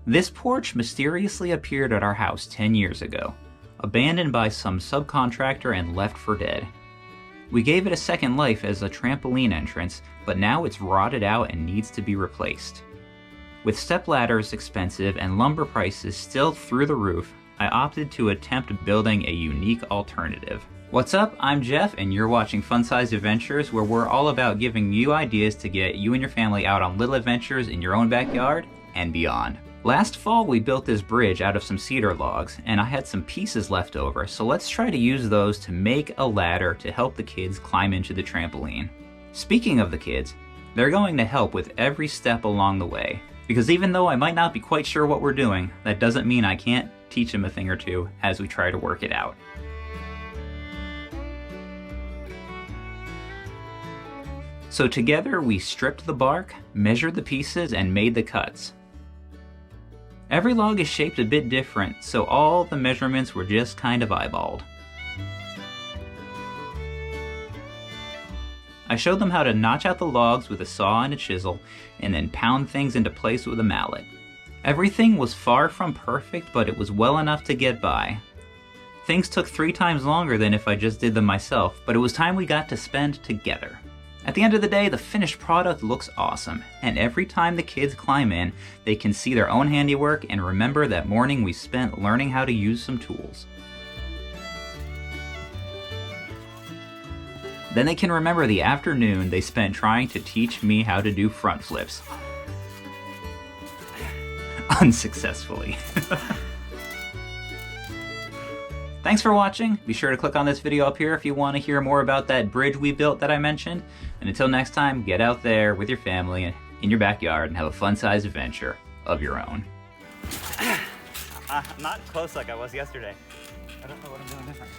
This porch mysteriously appeared at our house 10 years ago, abandoned by some subcontractor and left for dead. We gave it a second life as a trampoline entrance, but now it's rotted out and needs to be replaced. With stepladders expensive and lumber prices still through the roof, I opted to attempt building a unique alternative. What's up? I'm Jeff, and you're watching Fun Size Adventures, where we're all about giving you ideas to get you and your family out on little adventures in your own backyard and beyond. Last fall, we built this bridge out of some cedar logs, and I had some pieces left over, so let's try to use those to make a ladder to help the kids climb into the trampoline. Speaking of the kids, they're going to help with every step along the way, because even though I might not be quite sure what we're doing, that doesn't mean I can't teach them a thing or two as we try to work it out. So together we stripped the bark, measured the pieces, and made the cuts. Every log is shaped a bit different, so all the measurements were just kind of eyeballed. I showed them how to notch out the logs with a saw and a chisel, and then pound things into place with a mallet. Everything was far from perfect, but it was well enough to get by. Things took 3 times longer than if I just did them myself, but it was time we got to spend together. At the end of the day, the finished product looks awesome, and every time the kids climb in, they can see their own handiwork and remember that morning we spent learning how to use some tools. Then they can remember the afternoon they spent trying to teach me how to do front flips. Unsuccessfully. Thanks for watching. Be sure to click on this video up here if you want to hear more about that bridge we built that I mentioned. And until next time, get out there with your family in your backyard and have a fun-sized adventure of your own. I'm not close like I was yesterday. I don't know what I'm doing different.